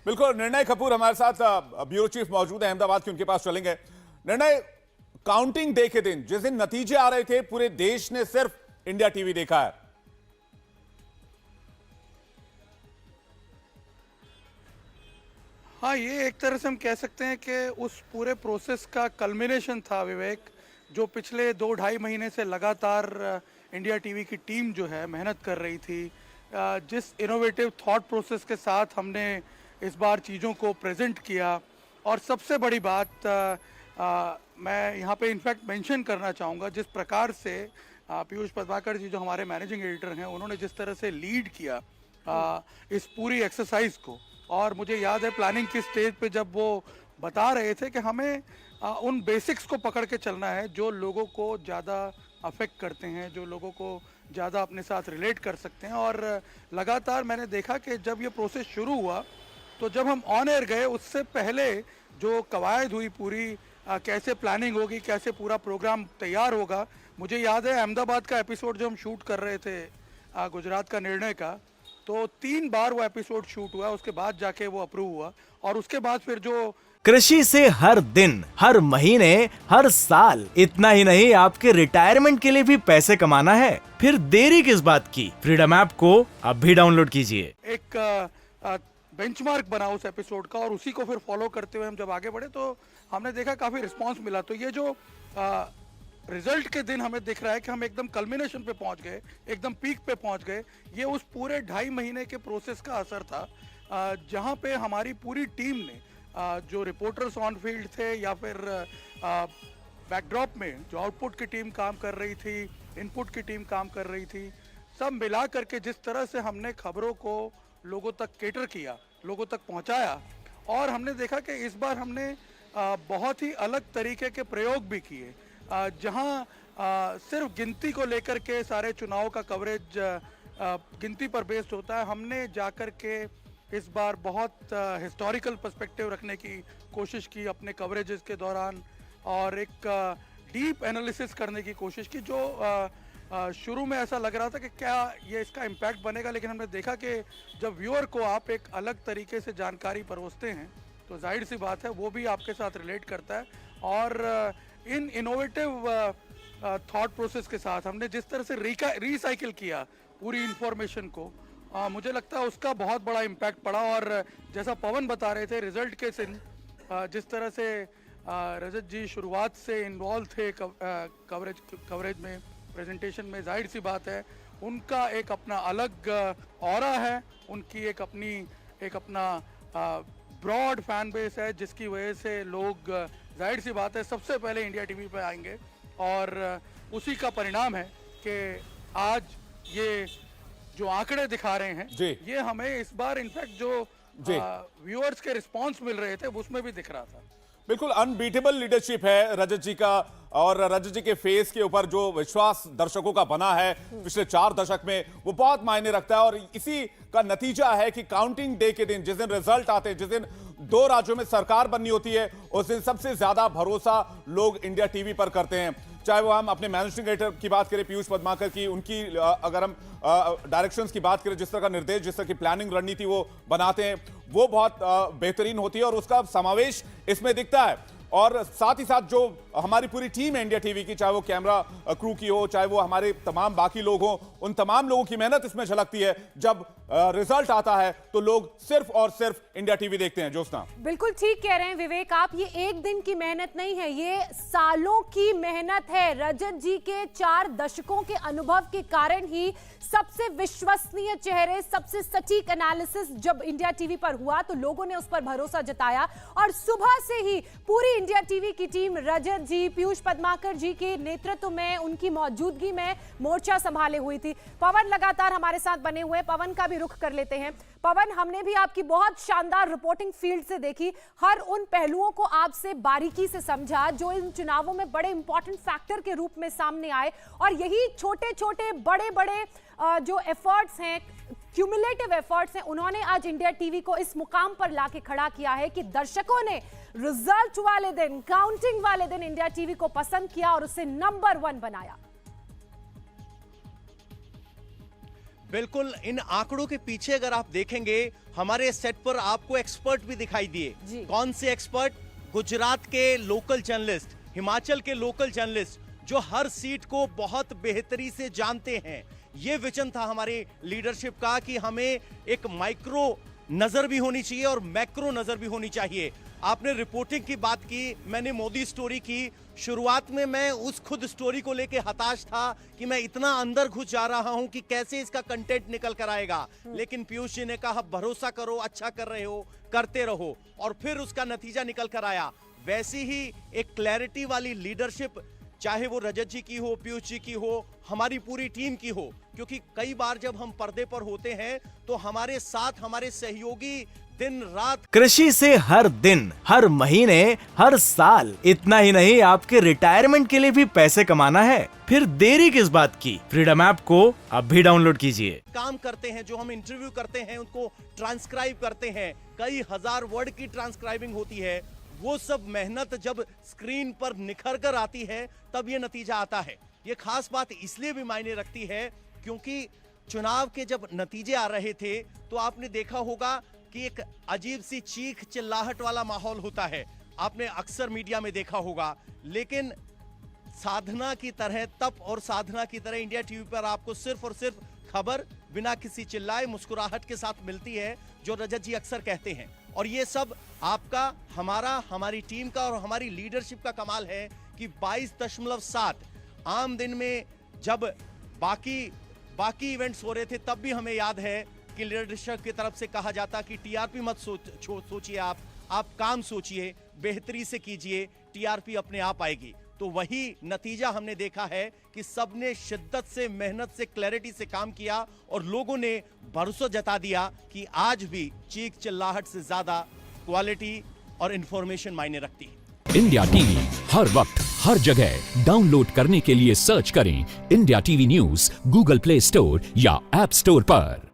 बिल्कुल। निर्णय कपूर हमारे साथ ब्यूरो चीफ मौजूद है अहमदाबाद के, उनके पास चलेंगे। निर्णय, काउंटिंग डे के दिन जिस दिन नतीजे आ रहे थे, पूरे देश ने सिर्फ इंडिया टीवी देखा है। हाँ, ये एक तरह से हम कह सकते हैं कि उस पूरे प्रोसेस का कल्मिनेशन था विवेक, जो पिछले 2-2.5 महीने से लगातार इंडिया टीवी की टीम जो है मेहनत कर रही थी। जिस इनोवेटिव थॉट प्रोसेस के साथ हमने इस बार चीज़ों को प्रेजेंट किया, और सबसे बड़ी बात मैं यहाँ पे इनफैक्ट मेंशन करना चाहूँगा, जिस प्रकार से पीयूष पद्माकर जी जो हमारे मैनेजिंग एडिटर हैं, उन्होंने जिस तरह से लीड किया इस पूरी एक्सरसाइज को। और मुझे याद है प्लानिंग की स्टेज पे जब वो बता रहे थे कि हमें उन बेसिक्स को पकड़ के चलना है जो लोगों को ज़्यादा अफेक्ट करते हैं, जो लोगों को ज़्यादा अपने साथ रिलेट कर सकते हैं। और लगातार मैंने देखा कि जब ये प्रोसेस शुरू हुआ, तो जब हम ऑन एयर गए उससे पहले जो कवायद हुई पूरी, कैसे प्लानिंग होगी, कैसे पूरा प्रोग्राम तैयार होगा। मुझे याद है अहमदाबाद का एपिसोड जो हम शूट कर रहे थे गुजरात का निर्णय का, तो 3 बार वो एपिसोड शूट हुआ, उसके बाद जाके वो अप्रूव हुआ। और उसके बाद फिर जो कृषि से हर दिन, हर महीने, हर साल, इतना ही नहीं आपके रिटायरमेंट के लिए भी पैसे कमाना है, फिर देरी किस बात की। फ्रीडम ऐप को अब भी डाउनलोड कीजिए। एक बेंचमार्क बना उस एपिसोड का, और उसी को फिर फॉलो करते हुए हम जब आगे बढ़े तो हमने देखा काफी रिस्पांस मिला। तो ये जो रिजल्ट के दिन हमें दिख रहा है कि हम एकदम कल्मिनेशन पे पहुंच गए, एकदम पीक पे पहुंच गए, ये उस पूरे 2.5 महीने के प्रोसेस का असर था, जहां पे हमारी पूरी टीम ने, जो रिपोर्टर्स ऑन फील्ड थे या फिर बैकड्रॉप में जो आउटपुट की टीम काम कर रही थी, इनपुट की टीम काम कर रही थी, सब मिला करके जिस तरह से हमने खबरों को लोगों तक केटर किया, लोगों तक पहुंचाया। और हमने देखा कि इस बार हमने बहुत ही अलग तरीके के प्रयोग भी किए, जहां सिर्फ गिनती को लेकर के सारे चुनाव का कवरेज गिनती पर बेस्ड होता है। हमने जाकर के इस बार बहुत हिस्टोरिकल पर्सपेक्टिव रखने की कोशिश की अपने कवरेजेस के दौरान, और एक डीप एनालिसिस करने की कोशिश की, जो शुरू में ऐसा लग रहा था कि क्या ये इसका इम्पैक्ट बनेगा, लेकिन हमने देखा कि जब व्यूअर को आप एक अलग तरीके से जानकारी परोसते हैं, तो जाहिर सी बात है वो भी आपके साथ रिलेट करता है। और इन इनोवेटिव थॉट प्रोसेस के साथ हमने जिस तरह से रिसाइकिल किया पूरी इंफॉर्मेशन को, मुझे लगता है उसका बहुत बड़ा इम्पैक्ट पड़ा। और जैसा पवन बता रहे थे, रिजल्ट के दिन जिस तरह से रजत जी शुरुआत से इन्वॉल्व थे कवरेज में, प्रेजेंटेशन में, जाहिर सी बात है उनका एक अपना अलग ऑरा है, उनकी एक अपना ब्रॉड फैन बेस है, जिसकी वजह से लोग जाहिर सी बात है सबसे पहले इंडिया टीवी पे आएंगे। और उसी का परिणाम है कि आज ये जो आंकड़े दिखा रहे हैं, ये हमें इस बार इनफैक्ट जो व्यूअर्स के रिस्पांस मिल रहे थे उसमें भी दिख रहा था। बिल्कुल अनबीटेबल लीडरशिप है रजत जी का, और रजत जी के फेस के ऊपर जो विश्वास दर्शकों का बना है पिछले 4 दशक में, वो बहुत मायने रखता है। और इसी का नतीजा है कि काउंटिंग डे के दिन, जिस दिन रिजल्ट आते हैं, जिस दिन 2 राज्यों में सरकार बननी होती है, उस दिन सबसे ज्यादा भरोसा लोग इंडिया टीवी पर करते हैं। चाहे वो हम अपने मैनेजिंग एडिटर की बात करें पीयूष पद्माकर की, उनकी अगर हम डायरेक्शंस की बात करें, जिस तरह का निर्देश, जिस तरह की प्लानिंग रणनीति वो बनाते हैं, वो बहुत बेहतरीन होती है, और उसका समावेश इसमें दिखता है। और साथ ही साथ जो हमारी पूरी टीम है इंडिया टीवी की, चाहे वो कैमरा क्रू की हो, चाहे वो हमारे तमाम बाकी लोग हों, उन तमाम लोगों की मेहनत इसमें झलकती है। जब रिजल्ट आता है तो लोग सिर्फ और सिर्फ इंडिया टीवी देखते हैं। ज्योत्सना, बिल्कुल ठीक कह रहे हैं विवेक आप, ये एक दिन की मेहनत नहीं है, ये सालों की मेहनत है। रजत जी के 4 दशकों के अनुभव के कारण ही सबसे विश्वसनीय चेहरे, सबसे सटीक एनालिसिस जब इंडिया टीवी पर हुआ तो लोगों ने उस पर भरोसा जताया। और सुबह से ही पूरी इंडिया टीवी की टीम रजत जी, पीयूष पद्माकर जी के नेतृत्व में, उनकी मौजूदगी में मोर्चा संभाले हुई थी। पवन लगातार हमारे साथ बने हुए, पवन का भी रुख कर लेते हैं। पवन, हमने भी आपकी बहुत शानदार रिपोर्टिंग फील्ड से देखी, हर उन पहलुओं को आपसे बारीकी से समझा जो इन चुनावों में बड़े इंपॉर्टेंट फैक्टर के रूप में सामने आए। और यही छोटे छोटे बड़े बड़े जो एफर्ट्स हैं, क्यूमुलेटिव एफर्ट्स हैं, उन्होंने आज इंडिया टीवी को इस मुकाम पर लाके खड़ा किया है कि दर्शकों ने रिजल्ट वाले दिन, काउंटिंग वाले दिन इंडिया टीवी को पसंद किया और उसे नंबर 1 बनाया। बिल्कुल, इन आंकड़ों के पीछे अगर आप देखेंगे, हमारे सेट पर आपको एक्सपर्ट भी दिखाई दिए। जी। कौन से एक्सपर्ट? गुजरात के लोकल जर्नलिस्ट, हिमाचल के लोकल जर्नलिस्ट, जो हर सीट को बहुत बेहतरी से जानते हैं। ये विजन था हमारे लीडरशिप का कि हमें एक माइक्रो नजर भी होनी चाहिए और मैक्रो नजर भी होनी चाहिए। आपने रिपोर्टिंग की बात की, मैंने मोदी स्टोरी की। शुरुआत में मैं उस खुद स्टोरी को लेके हताश था कि मैं इतना अंदर घुस जा रहा हूं कि कैसे इसका कंटेंट निकल कर आएगा, लेकिन पीयूष जी ने कहा भरोसा करो, अच्छा कर रहे हो, करते रहो, और फिर उसका नतीजा निकल कर आया। वैसी ही एक क्लैरिटी वाली लीडरशिप, चाहे वो रजत जी की हो, पीयूष जी की हो, हमारी पूरी टीम की हो, क्योंकि कई बार जब हम पर्दे पर होते हैं तो हमारे साथ हमारे सहयोगी दिन रात कृषि से हर दिन, हर महीने, हर साल, इतना ही नहीं आपके रिटायरमेंट के लिए भी पैसे कमाना है, फिर देरी किस बात की? फ्रीडम ऐप को अब भी डाउनलोड कीजिए। काम करते हैं, जो हम इंटरव्यू करते हैं उनको ट्रांसक्राइब करते हैं, कई हजार वर्ड की ट्रांसक्राइबिंग होती है। वो सब मेहनत जब स्क्रीन पर निखर कर आती है तब ये नतीजा आता है। ये खास बात इसलिए भी मायने रखती है क्योंकि चुनाव के जब नतीजे आ रहे थे तो आपने देखा होगा कि एक अजीब सी चीख चिल्लाहट वाला माहौल होता है। आपने अक्सर मीडिया में देखा होगा, लेकिन साधना की तरह, तप और साधना की तरह इंडिया टीवी पर आपको सिर्फ और सिर्फ खबर बिना किसी चिल्लाए, मुस्कुराहट के साथ मिलती है, जो रजत जी अक्सर कहते हैं। और ये सब आपका, हमारा, हमारी टीम का और हमारी लीडरशिप का कमाल है कि 22.7 आम दिन में जब बाकी इवेंट्स हो रहे थे तब भी हमें याद है कि लीडरशिप की तरफ से कहा जाता कि टीआरपी मत सोचिए, आप काम सोचिए, बेहतरी से कीजिए, टीआरपी अपने आप आएगी। तो वही नतीजा हमने देखा है कि सबने शिद्दत से, मेहनत से, क्लैरिटी से काम किया और लोगों ने भरोसा जता दिया कि आज भी चीख चिल्लाहट से ज्यादा क्वालिटी और इंफॉर्मेशन मायने रखती है। इंडिया टीवी हर वक्त हर जगह डाउनलोड करने के लिए सर्च करें India TV news Google play store या ऐप स्टोर पर।